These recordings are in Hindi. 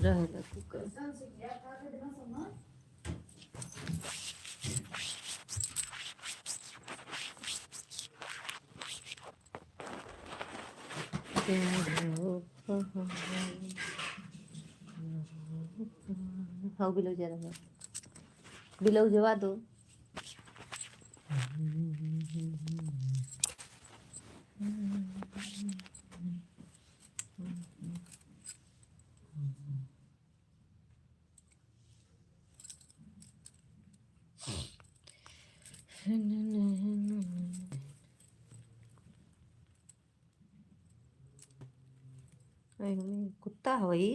रहेला कुकर हाँ बिलो जरा बिलो जवा दो कुत्ता हो ये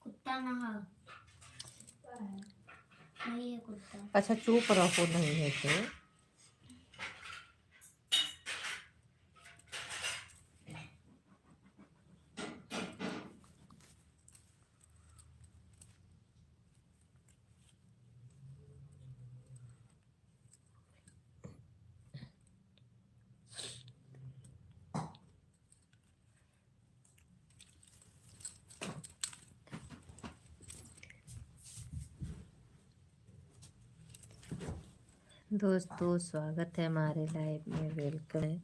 कुत्ता ना नहीं है कुत्ता। अच्छा चुप रहो नहीं है तो दोस्तों स्वागत है हमारे लाइव में, वेलकम है।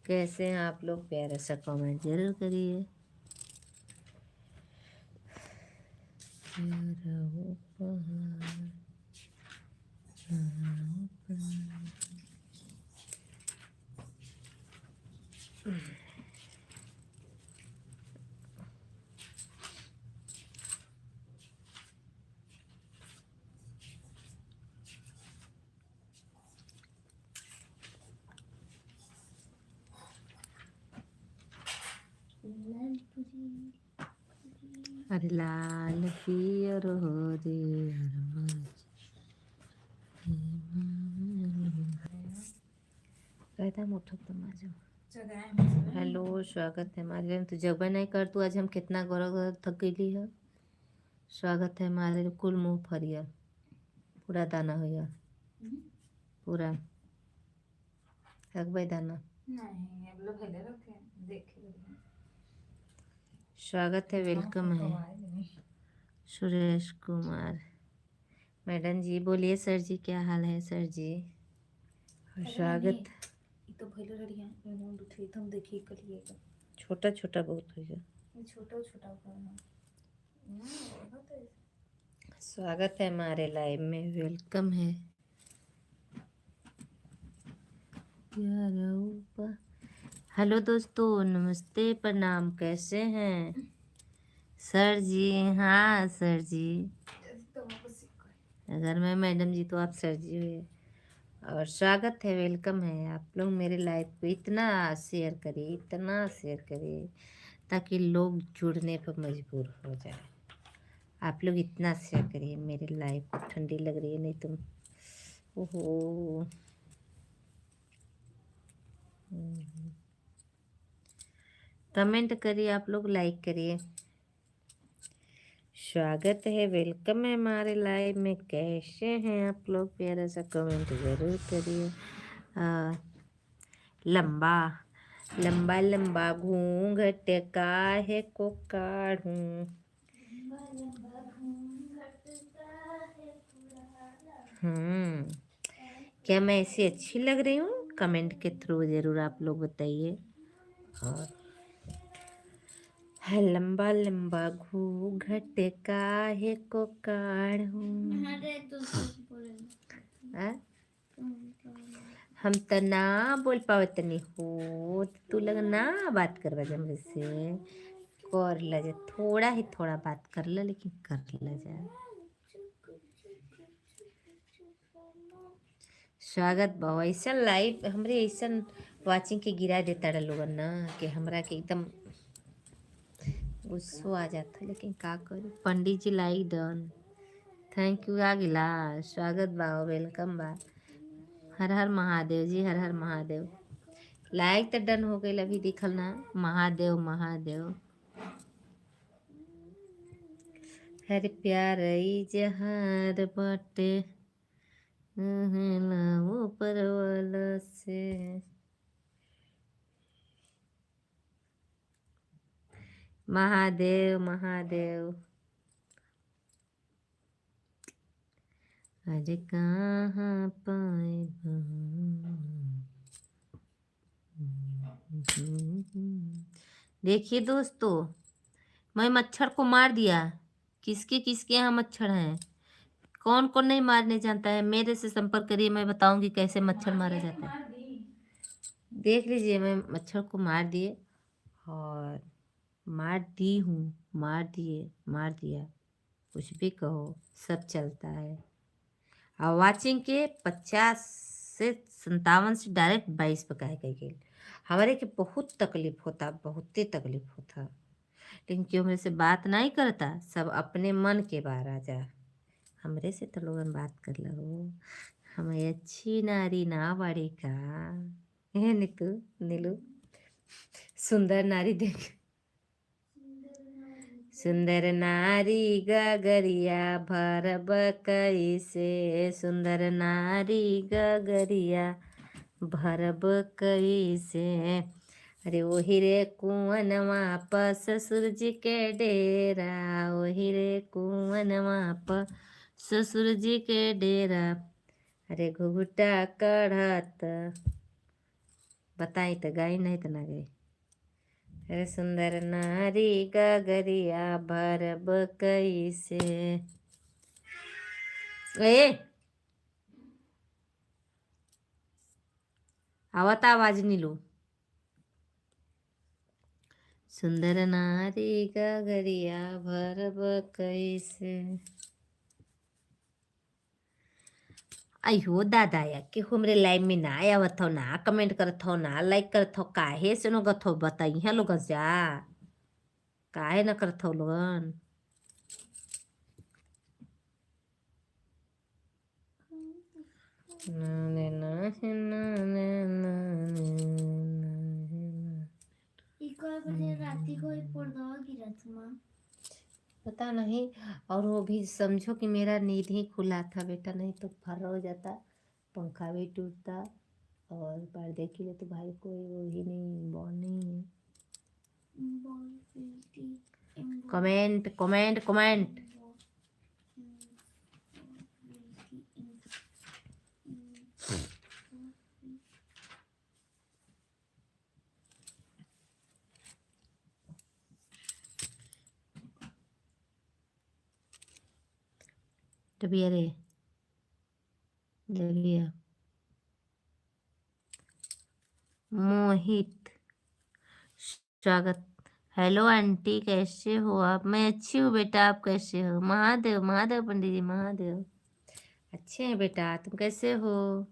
कैसे हैं आप लोग? प्यारा सा कमेंट जरूर करिए। अरे लाल पियर हो रे कहता मोटा तो माझो। हेलो स्वागत है हमारे तो जब नहीं कर तू आज हम कितना गौरव थक गई है। स्वागत है हमारे कुल मुँह फरियर पूरा दाना हो गया पूरा थक भाई दाना नहीं अब लोग हेले रखे देखे स्वागत है वेलकम है सुरेश कुमार। मैडम जी बोलिए सर जी क्या हाल है सर जी। और स्वागत तो भले रड़िया मैं दूसरी तुम देखिए करिएगा छोटा छोटा बहुत हो गया छोटा छोटा करना स्वागत है हमारे लाइव में, वेलकम है हेलो दोस्तों नमस्ते प्रणाम कैसे हैं सर जी। हाँ सर जी अगर मैं मैडम जी तो आप सर जी हुए। और स्वागत है वेलकम है। आप लोग मेरे लाइव को इतना शेयर करिए इतना शेयर करिए ताकि लोग जुड़ने पर मजबूर हो जाए। आप लोग इतना शेयर करिए मेरे लाइव को। ठंडी लग रही है नहीं तुम ओहो कमेंट करिए आप लोग लाइक करिए। स्वागत है वेलकम है हमारे लाइव में। कैसे हैं आप लोग? प्यारा सा कमेंट जरूर करिए। लंबा लंबा लंबा घूंघट काहे को काढ़ूं। क्या मैं ऐसी अच्छी लग रही हूँ? कमेंट के थ्रू जरूर आप लोग बताइए। और लंबा लंबा घूंघट काहे को काढ़ूं। हम तो ना बोल पावे तनी हो तू लग ना बात करवा जा मेरे से कर ला जा थोड़ा ही थोड़ा बात कर ला लेकिन कर ला जा। स्वागत भाव ऐसा लाइव हमरे ऐसा वाचिंग के गिरा देता लोगन ना कि हमरा के एकदम गुस्सो आ जाता लेकिन का करूं। पंडित जी लाइक डन थैंक यू आ गिला। स्वागत बा वेलकम बा। हर हर महादेव जी हर हर महादेव। लाइक तो डन हो गई, अभी दिखल ना। महादेव महादेव। हर प्यार इजहार बाटे ऊपर वाला से। महादेव महादेव। अरे कहाँ पाए देखिए दोस्तों, मैं मच्छर को मार दिया। किसके किसके यहाँ मच्छर हैं? कौन कौन नहीं मारने जानता है? मेरे से संपर्क करिए, मैं बताऊंगी कैसे मच्छर मारा जाता है। देख लीजिए, मैं मच्छर को मार दिए और मार दी हूँ, मार दिए, मार दिया, कुछ भी कहो, सब चलता है। और वाचिंग के 50 से 57 से डायरेक्ट 22 पे कहे गई। हमारे के बहुत तकलीफ होता, बहुत ही तकलीफ होता, लेकिन क्यों मेरे से बात नहीं करता? सब अपने मन के बाहर आ जा। हमरे से तो लोगन बात कर लो। हम अच्छी नारी ना बड़ी का है नीतू नीलू। सुंदर नारी देख, सुंदर नारी गगरिया भरब कैसे, सुंदर नारी गगरिया भरब कैसे। अरे वही रे कुंवनवा प ससुर जी के डेरा, वही रे कुंवनवा प ससुर जी के डेरा। अरे घुघुटा कढ़त, बताई तो गाई नहीं तो ना गई। अरे सुंदर नारी गगरिया भरब कैसे। ए आवता आवाज नीलू। सुंदर नारी गगरिया भरब कैसे। अयो दादा या कि हमरे लाइव में ना आवत हो, ना कमेंट करत हो, ना लाइक करत हो, काहे से नो गत हो? बताइए लोगन जा, काहे न करत हो लोगन? पता नहीं। और वो भी समझो कि मेरा नींद ही खुला था बेटा, नहीं तो फर्रा हो जाता, पंखा भी टूटता। और पर्दे के लिए तो भाई कोई वो ही नहीं, बॉल नहीं है। Comment comment comment. डबिया रे डबिया। मोहित स्वागत। हेलो आंटी, कैसे हो आप? मैं अच्छी हूँ बेटा, आप कैसे हो? महादेव महादेव पंडित जी महादेव। अच्छे हैं बेटा, तुम कैसे हो?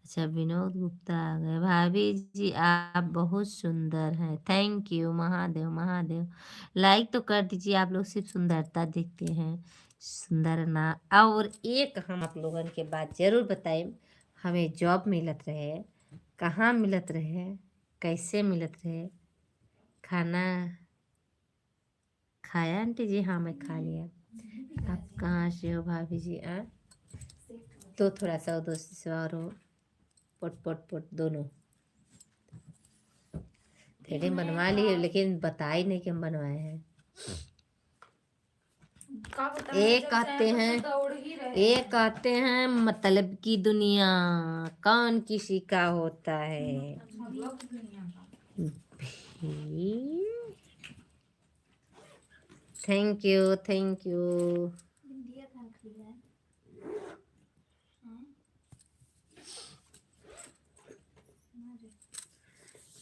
अच्छा विनोद गुप्ता आ गए। भाभी जी आप बहुत सुंदर हैं। Thank you Mahadev Mahadev. Like तो कर दीजिए, आप लोग सिर्फ सुंदरता देखते हैं, सुंदर ना। और एक हम आप लोगन के बात जरूर बताएं, हमें जॉब मिलत रहे, कहाँ मिलत रहे, कैसे मिलत रहे। खाना खाया आंटी जी? हाँ मैं खा लिया। आप कहाँ से हो भाभी जी? तो थोड़ा सा दोस्ती से और हो, पट पट पट दोनों थ्रेडिंग बनवा लिए, लेकिन बताई नहीं कि हम बनवाए हैं। ये कहते हैं मतलब की दुनिया कौन किसी का होता है। Thank you thank you.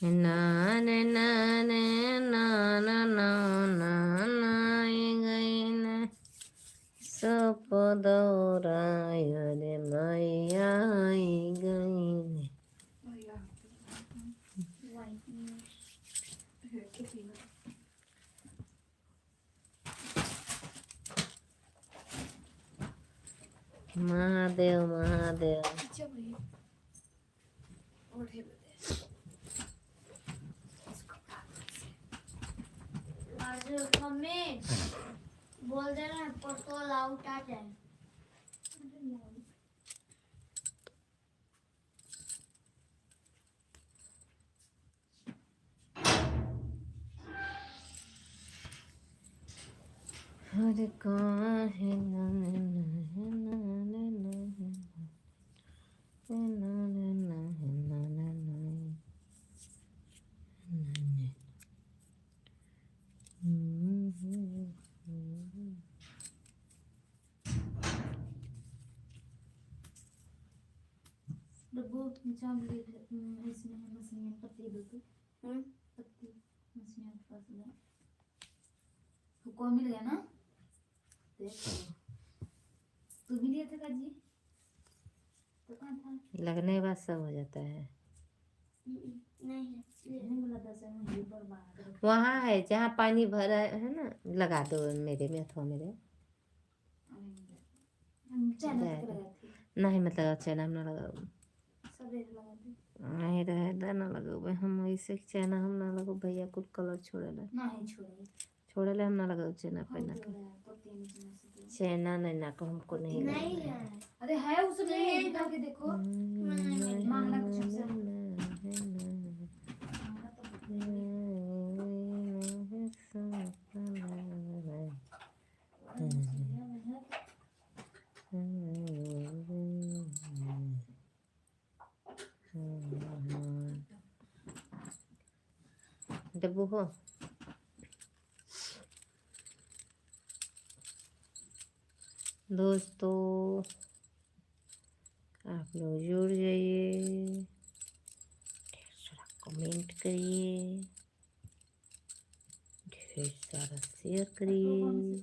ना ना ना ना ना ना ना ना ना गई ना सप दौराय रे मैया गई। महादेव महादेव। मम्मी बोल देना परसों आउट आ जाए। अरे कहाँ है डब्बू नीचा में इसमें मशीन पत्ती दो तो पत्ती मशीन के पास ले को मिल गया ना। देखो तू भी लिए थे काजी तो कहाँ था। लगने के बाद सब हो जाता है। नहीं नहीं बोला 10 मिनट बर्बाद। वहाँ है जहाँ पानी भरा है ना, लगा दो मेरे में अथवा मेरे चैनल तक लगाए थे नहीं, मतलब चैना हम ना लगाओ, सवेरे लगाए थे नहीं रहे ना लगाओ भाई, हम ऐसे चैना हम ना लगाओ भैया, कुछ कलर छोड़ेला नहीं छोड़े छोड़ेला हम ना लगाओ चैना पहना के। पत्ती नीचे से चैना नहीं ना को हमको नहीं नहीं लगाना है। है। अरे है उसमें निकाल के देखो मांगना कुछ हमसे मांगना डब्बू हो दोस्तों, आप लोग जुड़ जाइए, ढेर सारा कमेंट करिए, ढेर सारा शेयर करिए।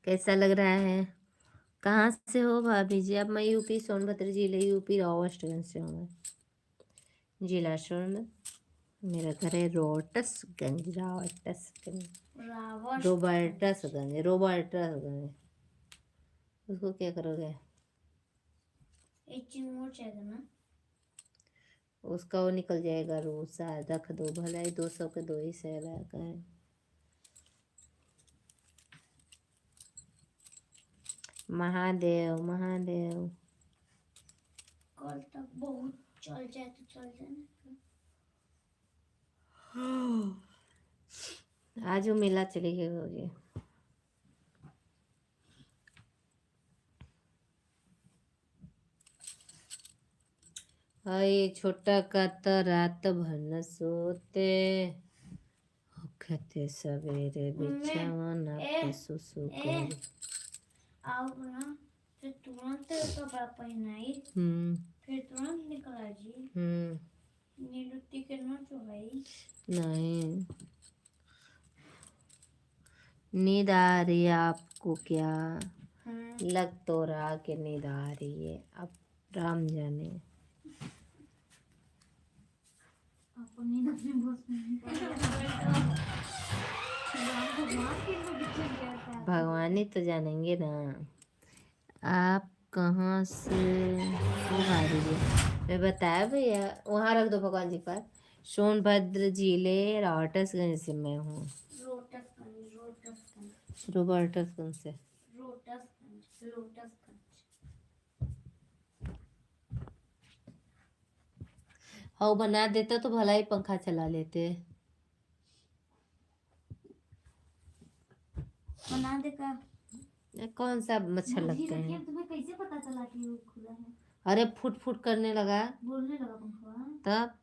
कैसा लग रहा है? कहाँ से हो भाभी जी? अब मैं यूपी सोनभद्र जिले यूपी रावस्टगंज से हूँ मैं, जिला सोनभद्र। मेरा घर है रोटसगंज, रावटसगंज, रोबर्टसगंज, रोबर्टसगंज। उसको क्या करोगे? एक चिंगूर चाहिए ना। उसका वो निकल जाएगा रूसा, रख दो भलाई, 200 के 2 ही सैला का है। महादेव महादेव। कल तक बहुत चल जाए तो चल जाए ना। आज वो मेला चली गई होगी। हाय छोटा का तो रात भर न सोते, होखते सवेरे बिछावना पे सुसु कर। आओ ना फिर तुरंत कपड़ा पहनाई फिर तुरंत निकला जी। नीलुत्ती के ना जो भाई नहीं, नींद आ रही है आपको क्या? लग तो रहा कि नींद आ रही है, अब राम जाने। आपको नींद अपने बॉस में भगवान तो जानेंगे ना। आप कहाँ से हो आ रही है? मैं बताया भैया, वहाँ रख दो भगवान जी पर। सोनभद्र जिले रावटसगंज से मैं हूँ। रोबर्टसगंज से। हाँ बना देता तो भला ही पंखा चला लेते। बना दे का। कौन सा मच्छर लगते हैं? तुम्हें कैसे पता चला कि वो खुला है? अरे फुट फुट करने लगा बोलने लगा पंखा तब।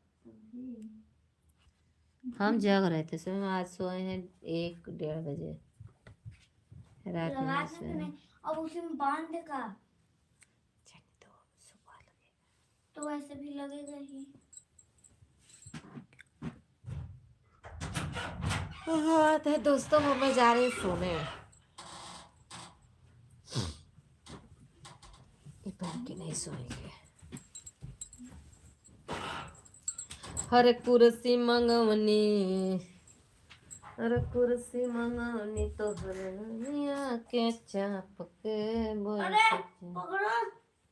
हम जग रहे थे सुबह, आज सोए हैं 1-1:30 बजे रात लगा में दे सोए। नहीं अब उसी में बांध दे का तो सुबह लगेगा तो ऐसे भी लगेगा ही। बात है दोस्तों, हमें जा रहे सोने। ये पहन के नहीं सोएंगे। हर कुर्सी मंगवनी, हर कुर्सी मंगवनी तो हरनिया के चाप के बोल। पकड़ो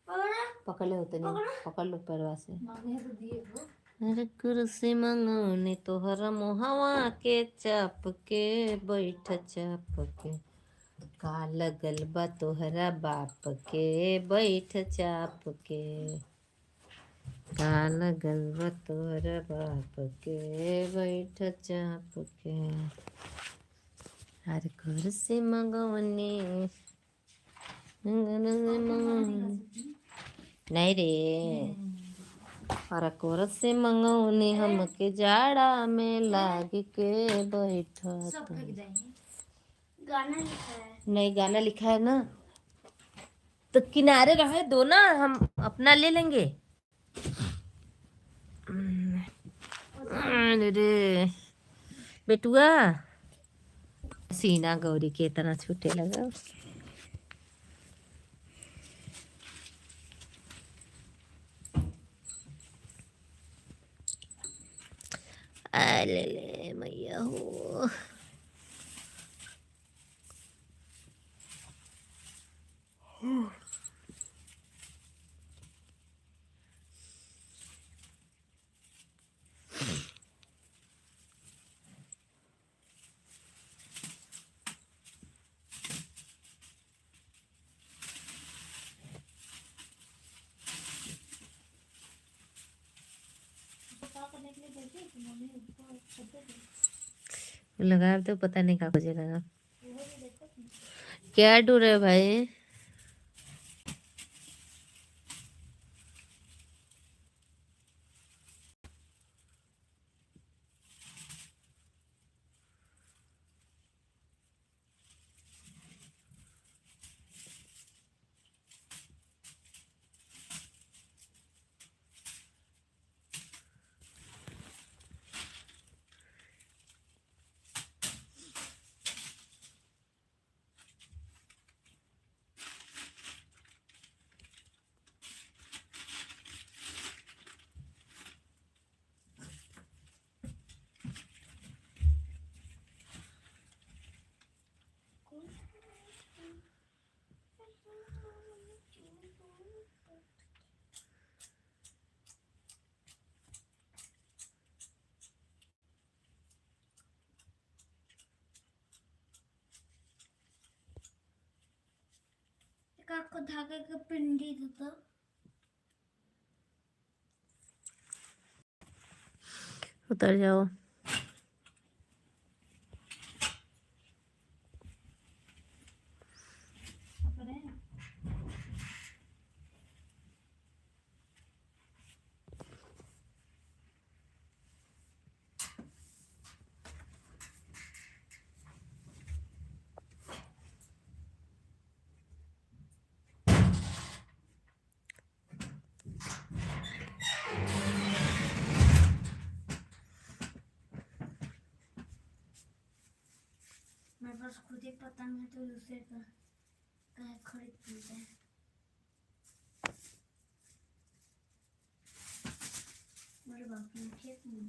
पकड़ो पकड़ ले होते नहीं, पकड़ लो पैरवा से। मांगे तो दिए वो अरे कुर्सी मंगौनी तोहर मोहवा के चाप के बैठ चाप के का लगल बा तोहरा बाप के बैठ चाप के का लगल बा तोहरा बाप के बैठ चाप के अरे कुर्सी मंगौनी नहीं रे अरे कुर्सी मंगौनी हमके जाड़ा में लाग के बैठत सब फेंक देंगे। गाना लिखा है। नहीं गाना लिखा है ना तो किनारे रहे दो ना हम अपना ले लेंगे अरे बेटुआ सीना गौरी के इतना छूटे लगा ले ले मैया हो करने के लिए बोलते हैं कि मम्मी ऊपर छत पे लगा तो पता नहीं कहाँ खोजे लगा वो भी देखो तुम। क्या डूर है भाई एक आपको धागे का पिंडी देता उतर जाओ अपने मेरे पास खुद ही पतंग है तो दूसरे का कहे खरीद लेते हैं। मेरे बाप ने खेत में